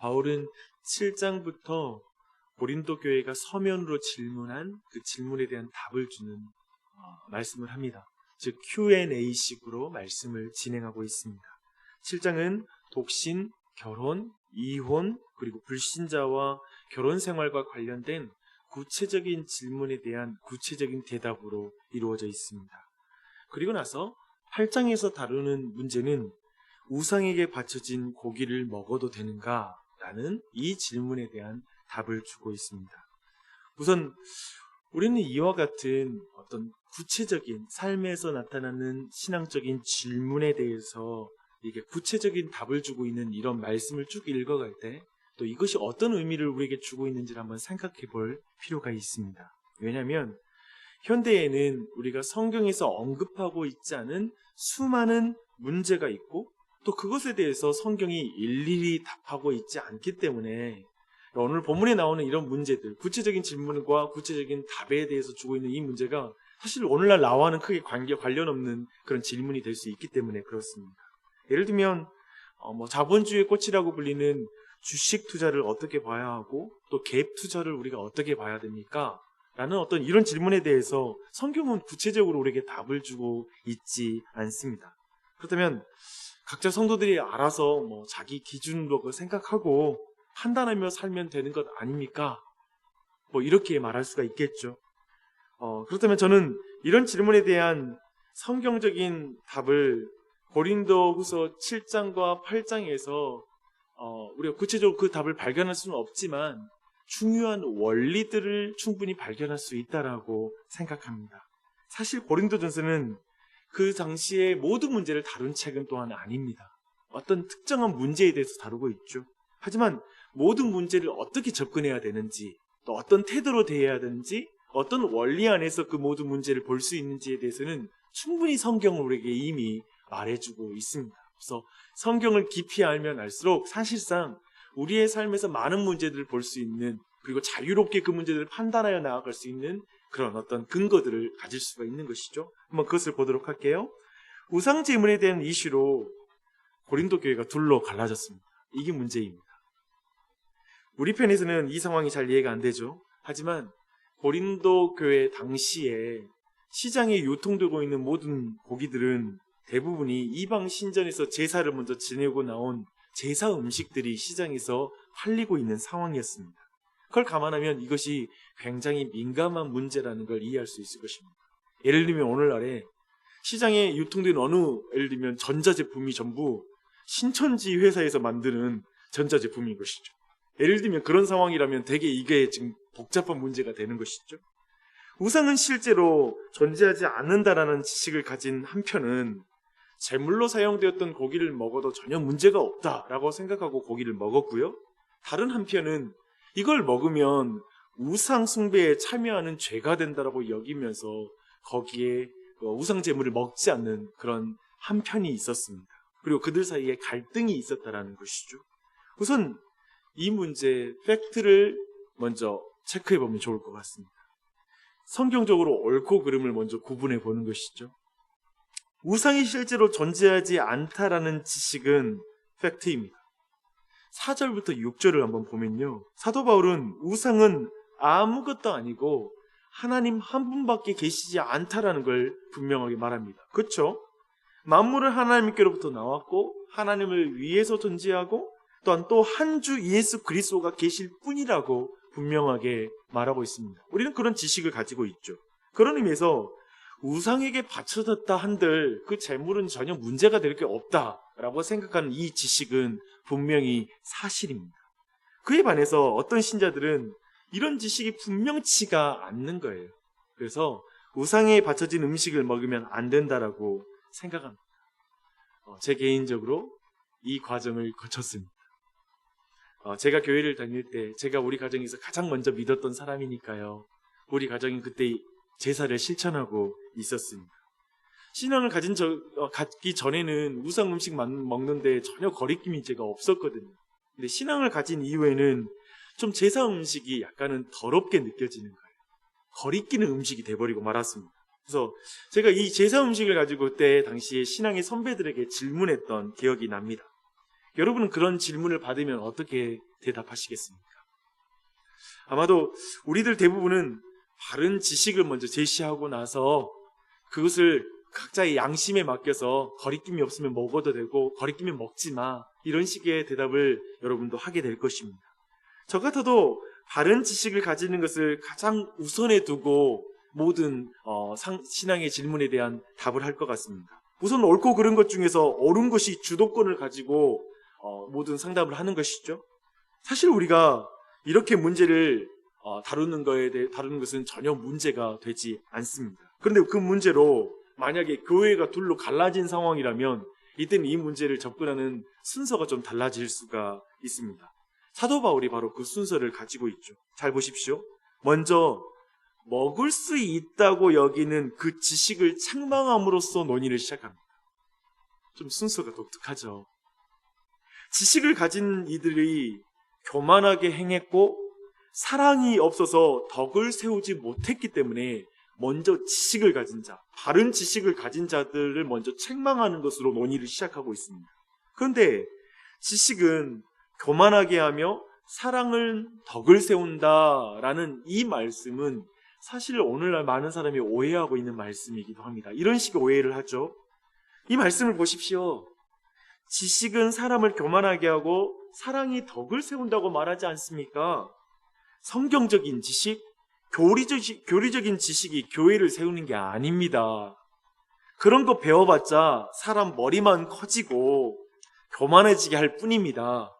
바울은 7장부터 고린도 교회가 서면으로 질문한 그 질문에 대한 답을 주는 말씀을 합니다. 즉 Q&A식으로 말씀을 진행하고 있습니다. 7장은 독신, 결혼, 이혼, 그리고 불신자와 결혼 생활과 관련된 구체적인 질문에 대한 구체적인 대답으로 이루어져 있습니다. 그리고 나서 8장에서 다루는 문제는 우상에게 바쳐진 고기를 먹어도 되는가? 라는 이 질문에 대한 답을 주고 있습니다. 우선 우리는 이와 같은 어떤 구체적인 삶에서 나타나는 신앙적인 질문에 대해서 이게 구체적인 답을 주고 있는 이런 말씀을 쭉 읽어갈 때 또 이것이 어떤 의미를 우리에게 주고 있는지를 한번 생각해 볼 필요가 있습니다. 왜냐하면 현대에는 우리가 성경에서 언급하고 있지 않은 수많은 문제가 있고 또 그것에 대해서 성경이 일일이 답하고 있지 않기 때문에 오늘 본문에 나오는 이런 문제들, 구체적인 질문과 구체적인 답에 대해서 주고 있는 이 문제가 사실 오늘날 나와는 크게 관련 없는 그런 질문이 될 수 있기 때문에 그렇습니다. 예를 들면 자본주의의 꽃이라고 불리는 주식 투자를 어떻게 봐야 하고 또 갭 투자를 우리가 어떻게 봐야 됩니까? 라는 어떤 이런 질문에 대해서 성경은 구체적으로 우리에게 답을 주고 있지 않습니다. 그렇다면 각자 성도들이 알아서 자기 기준으로 생각하고 판단하며 살면 되는 것 아닙니까? 이렇게 말할 수가 있겠죠. 그렇다면 저는 이런 질문에 대한 성경적인 답을 고린도후서 7장과 8장에서 우리가 구체적으로 그 답을 발견할 수는 없지만 중요한 원리들을 충분히 발견할 수 있다라고 생각합니다. 사실 고린도전서는 그 당시의 모든 문제를 다룬 책은 또한 아닙니다. 어떤 특정한 문제에 대해서 다루고 있죠. 하지만 모든 문제를 어떻게 접근해야 되는지, 또 어떤 태도로 대해야 되는지, 어떤 원리 안에서 그 모든 문제를 볼 수 있는지에 대해서는 충분히 성경은 우리에게 이미 말해주고 있습니다. 그래서 성경을 깊이 알면 알수록 사실상 우리의 삶에서 많은 문제들을 볼 수 있는, 그리고 자유롭게 그 문제들을 판단하여 나아갈 수 있는 그런 어떤 근거들을 가질 수가 있는 것이죠. 한번 그것을 보도록 할게요. 우상 제물에 대한 이슈로 고린도 교회가 둘로 갈라졌습니다. 이게 문제입니다. 우리 편에서는 이 상황이 잘 이해가 안 되죠. 하지만 고린도 교회 당시에 시장에 유통되고 있는 모든 고기들은 대부분이 이방 신전에서 제사를 먼저 지내고 나온 제사 음식들이 시장에서 팔리고 있는 상황이었습니다. 그걸 감안하면 이것이 굉장히 민감한 문제라는 걸 이해할 수 있을 것입니다. 예를 들면 오늘날에 시장에 유통된 예를 들면 전자제품이 전부 신천지 회사에서 만드는 전자제품인 것이죠. 예를 들면 그런 상황이라면 되게 이게 지금 복잡한 문제가 되는 것이죠. 우상은 실제로 존재하지 않는다라는 지식을 가진 한편은 제물로 사용되었던 고기를 먹어도 전혀 문제가 없다라고 생각하고 고기를 먹었고요. 다른 한편은 이걸 먹으면 우상 숭배에 참여하는 죄가 된다라고 여기면서 거기에 우상 제물을 먹지 않는 그런 한편이 있었습니다. 그리고 그들 사이에 갈등이 있었다라는 것이죠. 우선 이 문제 팩트를 먼저 체크해 보면 좋을 것 같습니다. 성경적으로 옳고 그름을 먼저 구분해 보는 것이죠. 우상이 실제로 존재하지 않다라는 지식은 팩트입니다. 4절부터 6절을 한번 보면요. 사도 바울은 우상은 아무것도 아니고 하나님 한 분밖에 계시지 않다라는 걸 분명하게 말합니다. 그렇죠? 만물은 하나님께로부터 나왔고 하나님을 위해서 존재하고 또한 또 한 주 예수 그리스도가 계실 뿐이라고 분명하게 말하고 있습니다. 우리는 그런 지식을 가지고 있죠. 그런 의미에서 우상에게 바쳐졌다 한들 그 재물은 전혀 문제가 될 게 없다라고 생각하는 이 지식은 분명히 사실입니다. 그에 반해서 어떤 신자들은 이런 지식이 분명치가 않는 거예요. 그래서 우상에 바쳐진 음식을 먹으면 안 된다라고 생각합니다. 제 개인적으로 이 과정을 거쳤습니다. 제가 교회를 다닐 때 제가 우리 가정에서 가장 먼저 믿었던 사람이니까요. 우리 가정이 그때 제사를 실천하고 있었습니다. 신앙을 갖기 전에는 우상 음식 먹는데 전혀 거리낌이 제가 없었거든요. 근데 신앙을 가진 이후에는 좀 제사 음식이 약간은 더럽게 느껴지는 거예요. 거리끼는 음식이 돼버리고 말았습니다. 그래서 제가 이 제사 음식을 가지고 그때 당시에 신앙의 선배들에게 질문했던 기억이 납니다. 여러분은 그런 질문을 받으면 어떻게 대답하시겠습니까? 아마도 우리들 대부분은 바른 지식을 먼저 제시하고 나서 그것을 각자의 양심에 맡겨서 거리낌이 없으면 먹어도 되고 거리끼면 먹지 마, 이런 식의 대답을 여러분도 하게 될 것입니다. 저 같아도 바른 지식을 가지는 것을 가장 우선에 두고 모든 신앙의 질문에 대한 답을 할 것 같습니다. 우선 옳고 그른 것 중에서 옳은 것이 주도권을 가지고 모든 상담을 하는 것이죠. 사실 우리가 이렇게 문제를 다루는 것은 전혀 문제가 되지 않습니다. 그런데 그 문제로 만약에 교회가 둘로 갈라진 상황이라면 이때는 이 문제를 접근하는 순서가 좀 달라질 수가 있습니다. 사도 바울이 바로 그 순서를 가지고 있죠. 잘 보십시오. 먼저 먹을 수 있다고 여기는 그 지식을 책망함으로써 논의를 시작합니다. 좀 순서가 독특하죠. 지식을 가진 이들이 교만하게 행했고 사랑이 없어서 덕을 세우지 못했기 때문에 먼저 지식을 가진 자, 바른 지식을 가진 자들을 먼저 책망하는 것으로 논의를 시작하고 있습니다. 그런데 지식은 교만하게 하며 사랑은 덕을 세운다라는 이 말씀은 사실 오늘날 많은 사람이 오해하고 있는 말씀이기도 합니다. 이런 식의 오해를 하죠. 이 말씀을 보십시오. 지식은 사람을 교만하게 하고 사랑이 덕을 세운다고 말하지 않습니까? 성경적인 지식, 교리적인 지식이 교회를 세우는 게 아닙니다. 그런 거 배워봤자 사람 머리만 커지고 교만해지게 할 뿐입니다.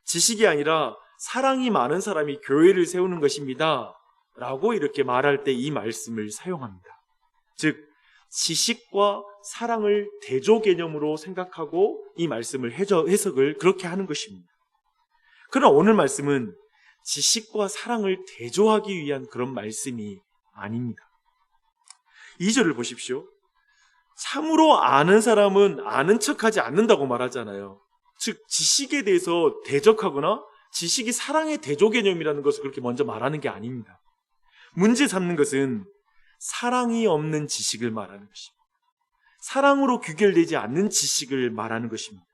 지식이 아니라 사랑이 많은 사람이 교회를 세우는 것입니다. 라고 이렇게 말할 때 이 말씀을 사용합니다. 즉, 지식과 사랑을 대조 개념으로 생각하고 이 말씀을 해석을 그렇게 하는 것입니다. 그러나 오늘 말씀은 지식과 사랑을 대조하기 위한 그런 말씀이 아닙니다. 2절을 보십시오. 참으로 아는 사람은 아는 척하지 않는다고 말하잖아요. 즉, 지식에 대해서 대적하거나 지식이 사랑의 대조 개념이라는 것을 그렇게 먼저 말하는 게 아닙니다. 문제 삼는 것은 사랑이 없는 지식을 말하는 것입니다. 사랑으로 귀결되지 않는 지식을 말하는 것입니다.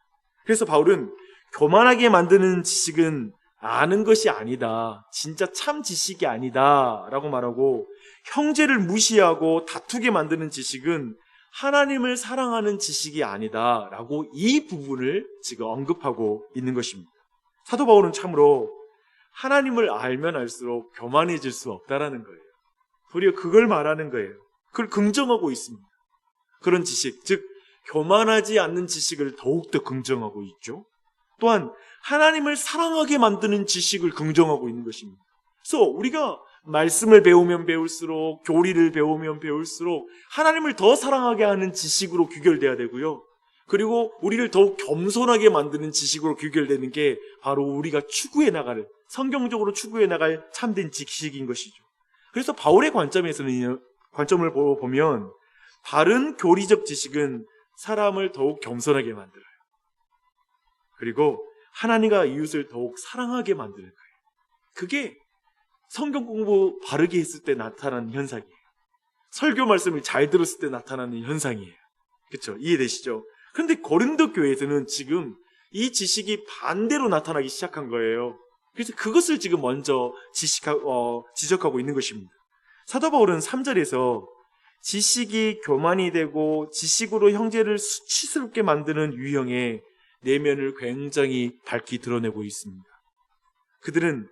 그래서 바울은 교만하게 만드는 지식은 아는 것이 아니다, 진짜 참 지식이 아니다 라고 말하고, 형제를 무시하고 다투게 만드는 지식은 하나님을 사랑하는 지식이 아니다 라고 이 부분을 지금 언급하고 있는 것입니다. 사도 바울은 참으로 하나님을 알면 알수록 교만해질 수 없다라는 거예요. 도리어 그걸 말하는 거예요. 그걸 긍정하고 있습니다. 그런 지식, 즉 교만하지 않는 지식을 더욱더 긍정하고 있죠. 또한 하나님을 사랑하게 만드는 지식을 긍정하고 있는 것입니다. 그래서 우리가 말씀을 배우면 배울수록, 교리를 배우면 배울수록 하나님을 더 사랑하게 하는 지식으로 귀결돼야 되고요. 그리고 우리를 더욱 겸손하게 만드는 지식으로 귀결되는 게 바로 우리가 추구해 나갈, 성경적으로 추구해 나갈 참된 지식인 것이죠. 그래서 바울의 관점을 보면 바른 교리적 지식은 사람을 더욱 겸손하게 만들어요. 그리고 하나님과 이웃을 더욱 사랑하게 만드는 거예요. 그게 성경 공부 바르게 했을 때 나타나는 현상이에요. 설교 말씀을 잘 들었을 때 나타나는 현상이에요. 그렇죠? 이해되시죠? 그런데 고린도 교회에서는 지금 이 지식이 반대로 나타나기 시작한 거예요. 그래서 그것을 지금 먼저 지적하고 있는 것입니다. 사도 바울은 3절에서 지식이 교만이 되고 지식으로 형제를 수치스럽게 만드는 유형의 내면을 굉장히 밝히 드러내고 있습니다. 그들은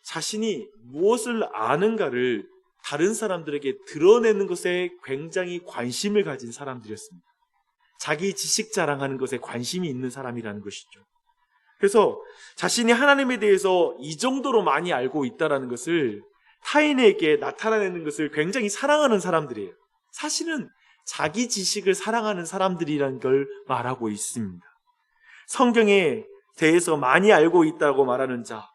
자신이 무엇을 아는가를 다른 사람들에게 드러내는 것에 굉장히 관심을 가진 사람들이었습니다. 자기 지식 자랑하는 것에 관심이 있는 사람이라는 것이죠. 그래서 자신이 하나님에 대해서 이 정도로 많이 알고 있다는 것을 타인에게 나타내는 것을 굉장히 사랑하는 사람들이에요. 사실은 자기 지식을 사랑하는 사람들이라는 걸 말하고 있습니다. 성경에 대해서 많이 알고 있다고 말하는 자,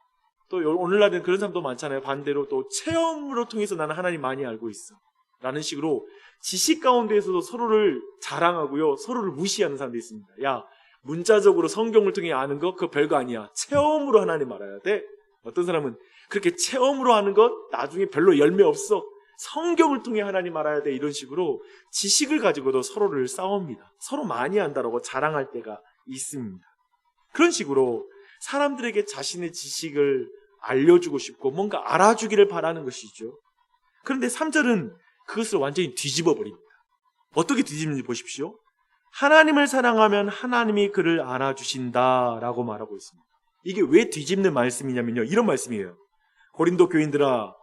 또 오늘날은 그런 사람도 많잖아요. 반대로 또 체험으로 통해서 나는 하나님 많이 알고 있어 라는 식으로 지식 가운데에서도 서로를 자랑하고요, 서로를 무시하는 사람도 있습니다. 야, 문자적으로 성경을 통해 아는 거 그거 별거 아니야. 체험으로 하나님 알아야 돼. 어떤 사람은 그렇게 체험으로 하는 것 나중에 별로 열매 없어. 성경을 통해 하나님 알아야 돼. 이런 식으로 지식을 가지고도 서로를 싸웁니다. 서로 많이 안다라고 자랑할 때가 있습니다. 그런 식으로 사람들에게 자신의 지식을 알려주고 싶고 뭔가 알아주기를 바라는 것이죠. 그런데 3절은 그것을 완전히 뒤집어 버립니다. 어떻게 뒤집는지 보십시오. 하나님을 사랑하면 하나님이 그를 알아주신다라고 말하고 있습니다. 이게 왜 뒤집는 말씀이냐면요, 이런 말씀이에요. 고린도 교인들아,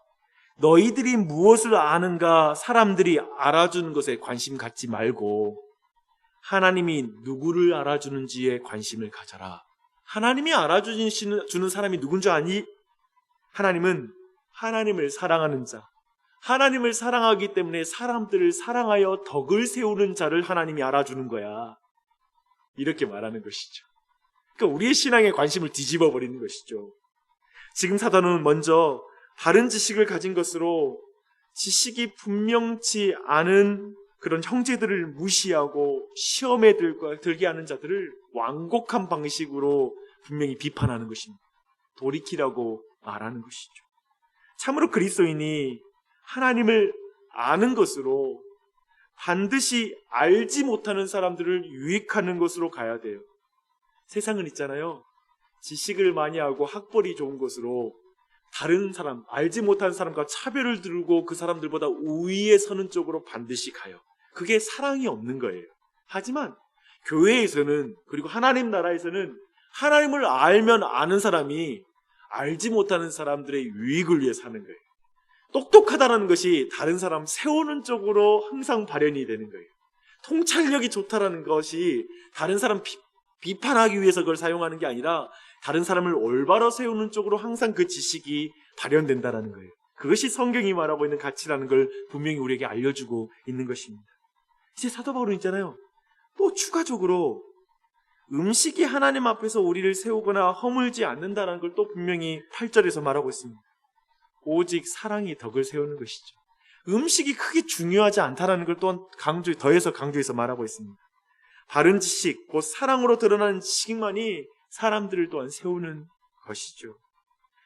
너희들이 무엇을 아는가 사람들이 알아주는 것에 관심 갖지 말고 하나님이 누구를 알아주는지에 관심을 가져라. 하나님이 알아주는 사람이 누군지 아니? 하나님은 하나님을 사랑하는 자, 하나님을 사랑하기 때문에 사람들을 사랑하여 덕을 세우는 자를 하나님이 알아주는 거야. 이렇게 말하는 것이죠. 그러니까 우리의 신앙에 관심을 뒤집어 버리는 것이죠. 지금 사도는 먼저 다른 지식을 가진 것으로 지식이 분명치 않은 그런 형제들을 무시하고 시험에 들게 하는 자들을 완곡한 방식으로 분명히 비판하는 것입니다. 돌이키라고 말하는 것이죠. 참으로 그리스도인이 하나님을 아는 것으로 반드시 알지 못하는 사람들을 유익하는 것으로 가야 돼요. 세상은 있잖아요. 지식을 많이 하고 학벌이 좋은 것으로 다른 사람, 알지 못한 사람과 차별을 두고 그 사람들보다 우위에 서는 쪽으로 반드시 가요. 그게 사랑이 없는 거예요. 하지만 교회에서는, 그리고 하나님 나라에서는 하나님을 알면 아는 사람이 알지 못하는 사람들의 유익을 위해 사는 거예요. 똑똑하다는 것이 다른 사람 세우는 쪽으로 항상 발현이 되는 거예요. 통찰력이 좋다라는 것이 다른 사람 비판하기 위해서 그걸 사용하는 게 아니라 다른 사람을 올바로 세우는 쪽으로 항상 그 지식이 발현된다라는 거예요. 그것이 성경이 말하고 있는 가치라는 걸 분명히 우리에게 알려주고 있는 것입니다. 이제 사도 바울은 있잖아요. 또 추가적으로 음식이 하나님 앞에서 우리를 세우거나 허물지 않는다는 걸 또 분명히 8절에서 말하고 있습니다. 오직 사랑이 덕을 세우는 것이죠. 음식이 크게 중요하지 않다는 걸 또한 더해서 강조해서 말하고 있습니다. 바른 지식, 곧 사랑으로 드러나는 지식만이 사람들을 또한 세우는 것이죠.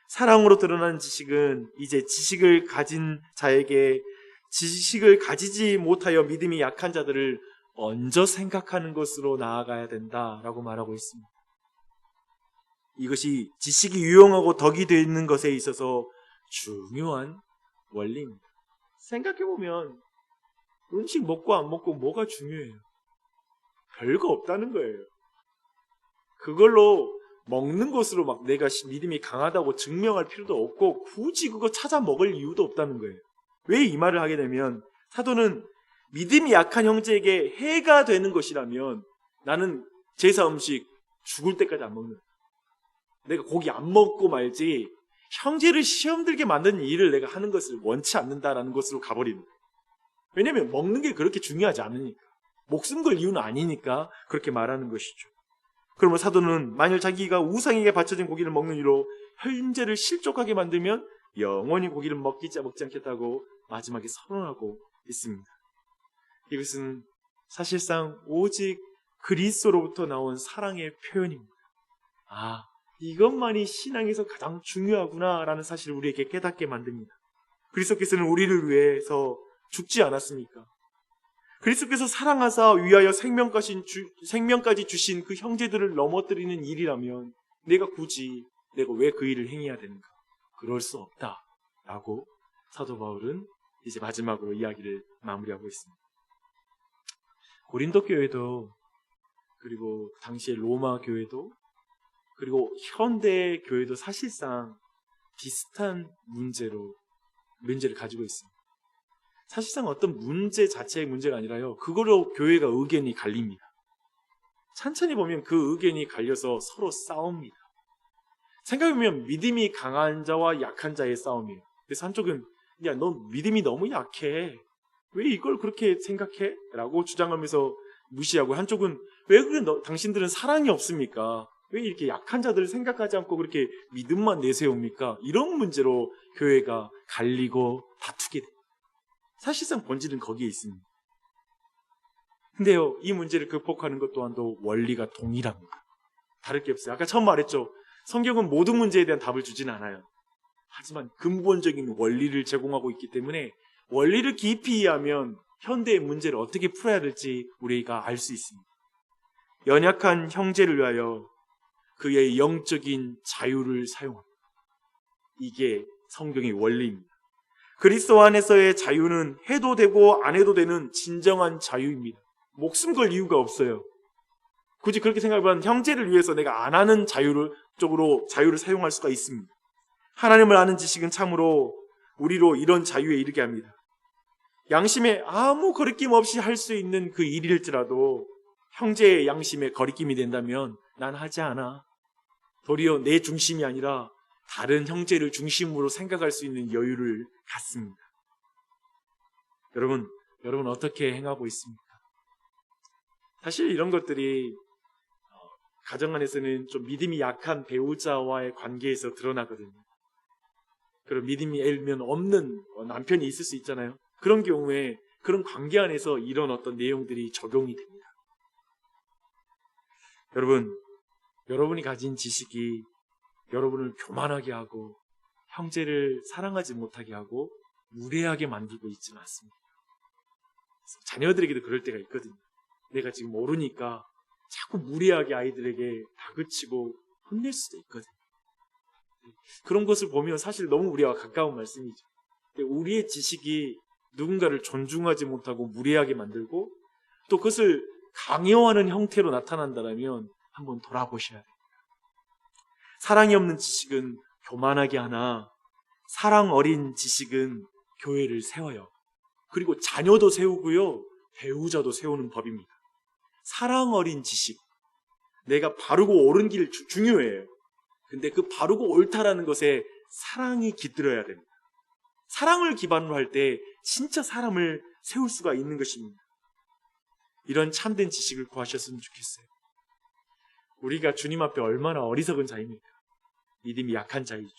사랑으로 드러나는 지식은 이제 지식을 가진 자에게 지식을 가지지 못하여 믿음이 약한 자들을 먼저 생각하는 것으로 나아가야 된다라고 말하고 있습니다. 이것이 지식이 유용하고 덕이 되는 것에 있어서 중요한 원리입니다. 생각해보면 음식 먹고 안 먹고 뭐가 중요해요? 별거 없다는 거예요. 그걸로 먹는 것으로 막 내가 믿음이 강하다고 증명할 필요도 없고 굳이 그거 찾아 먹을 이유도 없다는 거예요. 왜 이 말을 하게 되면 사도는 믿음이 약한 형제에게 해가 되는 것이라면 나는 제사 음식 죽을 때까지 안 먹는 거예요. 내가 고기 안 먹고 말지 형제를 시험 들게 만드는 일을 내가 하는 것을 원치 않는다라는 것으로 가버리는 거예요. 왜냐하면 먹는 게 그렇게 중요하지 않으니까. 목숨 걸 이유는 아니니까 그렇게 말하는 것이죠. 그러면 사도는 만일 자기가 우상에게 바쳐진 고기를 먹는 이로 형제를 실족하게 만들면 영원히 고기를 먹지 않겠다고 마지막에 선언하고 있습니다. 이것은 사실상 오직 그리스도로부터 나온 사랑의 표현입니다. 아, 이것만이 신앙에서 가장 중요하구나라는 사실을 우리에게 깨닫게 만듭니다. 그리스도께서는 우리를 위해서 죽지 않았습니까? 그리스도께서 사랑하사 위하여 생명까지 주신 그 형제들을 넘어뜨리는 일이라면 내가 왜 그 일을 행해야 되는가? 그럴 수 없다라고 사도 바울은 이제 마지막으로 이야기를 마무리하고 있습니다. 고린도 교회도, 그리고 당시의 로마 교회도, 그리고 현대 교회도 사실상 비슷한 문제를 가지고 있습니다. 사실상 어떤 문제 자체의 문제가 아니라요, 그걸로 교회가 의견이 갈립니다. 천천히 보면 그 의견이 갈려서 서로 싸웁니다. 생각해보면 믿음이 강한 자와 약한 자의 싸움이에요. 그래서 한쪽은 야, 너 믿음이 너무 약해, 왜 이걸 그렇게 생각해? 라고 주장하면서 무시하고, 한쪽은 왜 그래, 당신들은 사랑이 없습니까? 왜 이렇게 약한 자들을 생각하지 않고 그렇게 믿음만 내세웁니까? 이런 문제로 교회가 갈리고 다투게 돼요. 사실상 본질은 거기에 있습니다. 근데요, 이 문제를 극복하는 것 또한도 원리가 동일합니다. 다를 게 없어요. 아까 처음 말했죠. 성경은 모든 문제에 대한 답을 주지는 않아요. 하지만 근본적인 원리를 제공하고 있기 때문에 원리를 깊이 이해하면 현대의 문제를 어떻게 풀어야 될지 우리가 알 수 있습니다. 연약한 형제를 위하여 그의 영적인 자유를 사용합니다. 이게 성경의 원리입니다. 그리스도 안에서의 자유는 해도 되고 안 해도 되는 진정한 자유입니다. 목숨 걸 이유가 없어요. 굳이 그렇게 생각해보면 형제를 위해서 내가 안 하는 쪽으로 자유를 사용할 수가 있습니다. 하나님을 아는 지식은 참으로 우리로 이런 자유에 이르게 합니다. 양심에 아무 거리낌 없이 할 수 있는 그 일일지라도 형제의 양심에 거리낌이 된다면 난 하지 않아. 도리어 내 중심이 아니라 다른 형제를 중심으로 생각할 수 있는 여유를 갖습니다. 여러분 어떻게 행하고 있습니까? 사실 이런 것들이 가정 안에서는 좀 믿음이 약한 배우자와의 관계에서 드러나거든요. 그런 믿음이 일면 없는 남편이 있을 수 있잖아요. 그런 경우에 그런 관계 안에서 이런 어떤 내용들이 적용이 됩니다. 여러분이 가진 지식이 여러분을 교만하게 하고 형제를 사랑하지 못하게 하고 무례하게 만들고 있지는 않습니다. 자녀들에게도 그럴 때가 있거든요. 내가 지금 모르니까 자꾸 무례하게 아이들에게 다그치고 혼낼 수도 있거든요. 그런 것을 보면 사실 너무 우리와 가까운 말씀이죠. 우리의 지식이 누군가를 존중하지 못하고 무례하게 만들고 또 그것을 강요하는 형태로 나타난다면 한번 돌아보셔야 됩니다. 사랑이 없는 지식은 교만하게 하나 사랑 어린 지식은 교회를 세워요. 그리고 자녀도 세우고요. 배우자도 세우는 법입니다. 사랑 어린 지식. 내가 바르고 옳은 길 중요해요. 근데 그 바르고 옳다라는 것에 사랑이 깃들어야 됩니다. 사랑을 기반으로 할 때 진짜 사람을 세울 수가 있는 것입니다. 이런 참된 지식을 구하셨으면 좋겠어요. 우리가 주님 앞에 얼마나 어리석은 자입니까? 믿음이 약한 자이죠.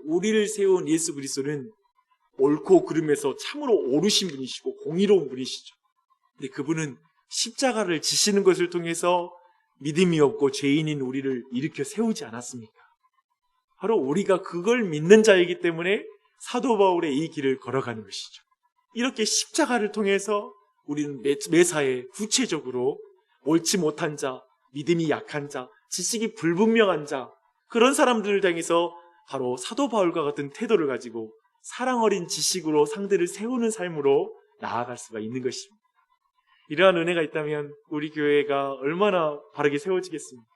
우리를 세운 예수 그리스도는 옳고 그름에서 참으로 옳으신 분이시고 공의로운 분이시죠. 근데 그분은 십자가를 지시는 것을 통해서 믿음이 없고 죄인인 우리를 일으켜 세우지 않았습니까? 바로 우리가 그걸 믿는 자이기 때문에 사도 바울의 이 길을 걸어가는 것이죠. 이렇게 십자가를 통해서 우리는 매사에 구체적으로 옳지 못한 자, 믿음이 약한 자, 지식이 불분명한 자, 그런 사람들을 향해서 바로 사도 바울과 같은 태도를 가지고 사랑 어린 지식으로 상대를 세우는 삶으로 나아갈 수가 있는 것입니다. 이러한 은혜가 있다면 우리 교회가 얼마나 바르게 세워지겠습니까?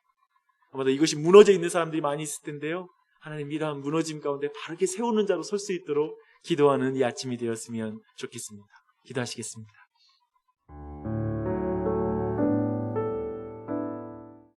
아마도 이것이 무너져 있는 사람들이 많이 있을 텐데요. 하나님 이러한 무너짐 가운데 바르게 세우는 자로 설 수 있도록 기도하는 이 아침이 되었으면 좋겠습니다. 기도하시겠습니다.